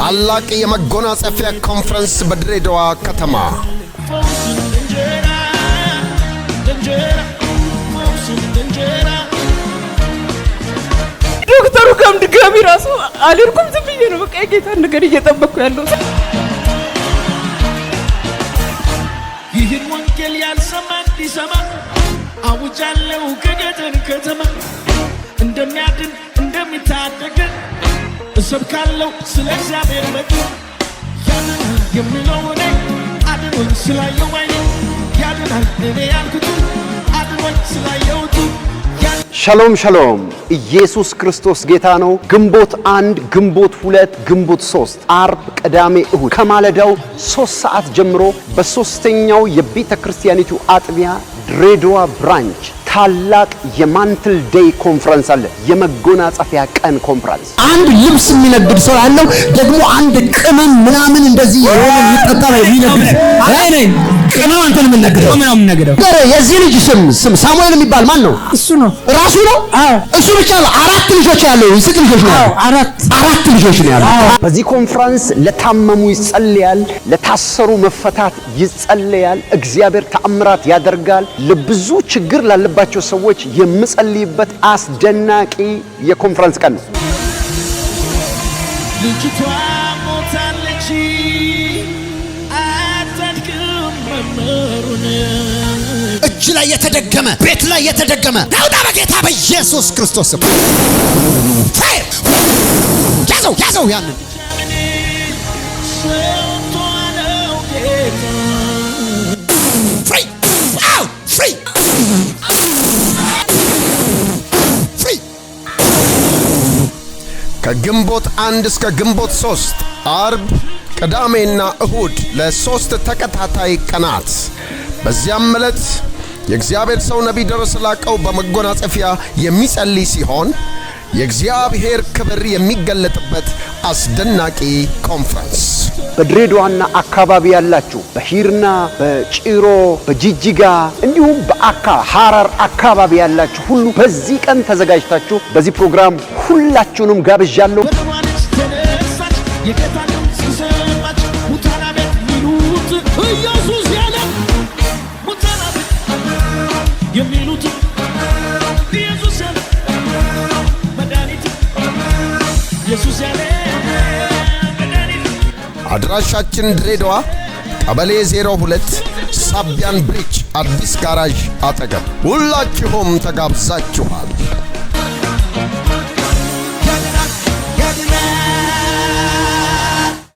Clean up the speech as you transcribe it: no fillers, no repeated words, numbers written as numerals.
ታላቅ የመጎናጸፊያ ኮንፈረንስ በድሬዳዋ ከተማ ዶክተሩ ከም ድጋሚ ራሱ አልርኩም ዝም ብዬ ነው በቃ የጌታን ነገር እየጠበቅኩ ያለው። ይህን ወንጌል ያልሰማ እንዲሰማ አውጃለሁ ከገጠር ከተማ እንደሚያድን እንደሚታደግ እሰብካለሁ ስለ እግዚአብሔር በግ ያድናል የሚለው እኔ አድኖኝ ስላየው ባይኔ ያድናል እኔ ያልኩት አድኖኝ ስላየሁት። ሻሎም ሻሎም ኢየሱስ ክርስቶስ ጌታ ነው። ግንቦት 1 ግንቦት 2 ግንቦት 3 አርብ ቅዳሜ እሁድ ከማለዳው 3 ሰዓት ጀምሮ በሶስተኛው የቤተ ክርስቲያኒቱ አጥቢያ ድሬዳዋ ብራንች ታላቅ የማንትል ዴይ ኮንፈረንስ አለ። የመጎናጸፊያ ቀን ኮንፈረንስ። አንድ ልብስ የሚነግድ ሰው ያለው ደግሞ አንድ ቅመም ምናምን እንደዚህ የሆነ ይጣጣ የሚነግድ አይ ነኝ ቅመም አንተ ምን ነግደው ምናምን ነግደው የዚህ ልጅ ስም ሳሙኤል የሚባል ማን ነው? እሱ ነው ራሱ ነው። እሱ ብቻ ነው። 4 ልጆች ያለው ስንት ልጆች ነው? አራት ልጆች ነው ያለው። በዚህ ኮንፈረንስ ለታመሙ ይጸልያል፣ ለታሰሩ መፈታት ይጸልያል፣ እግዚአብሔር ተአምራት ያደርጋል። ለብዙ ችግር ላለባቸው ሰዎች የምጸልይበት አስደናቂ የኮንፈረንስ ቀን ነው። ልጅቷ ሞታለች አታድክም መመሩን እጅ ላይ የተደገመ ቤት ላይ የተደገመ ናውጣ በጌታ በኢየሱስ ክርስቶስ ስም ፋይር ያዘው ያንን ፍሪ ከግንቦት 1 እስከ ግንቦት 3 አርብ ቅዳሜና እሁድ ለ3 ተከታታይ ቀናት በዚያም ዕለት የእግዚአብሔር ሰው ነቢይ ደረሰ ላቀው በመጎናጸፊያ የሚጸልይ ሲሆን የእግዚአብሔር ክብር የሚገለጥበት አስደናቂ ኮንፈረንስ። በድሬዳዋና አካባቢ ያላችሁ በሂርና በጭሮ በጂጂጋ እንዲሁም በአካ ሐረር አካባቢ ያላችሁ ሁሉ በዚህ ቀን ተዘጋጅታችሁ በዚህ ፕሮግራም ሁላችሁንም ጋብዣለሁ። አድራሻችን ድሬዳዋ ቀበሌ 02 ሳቢያን ብሪጅ አዲስ ጋራዥ አጠገብ። ሁላችሁም ተጋብዛችኋል።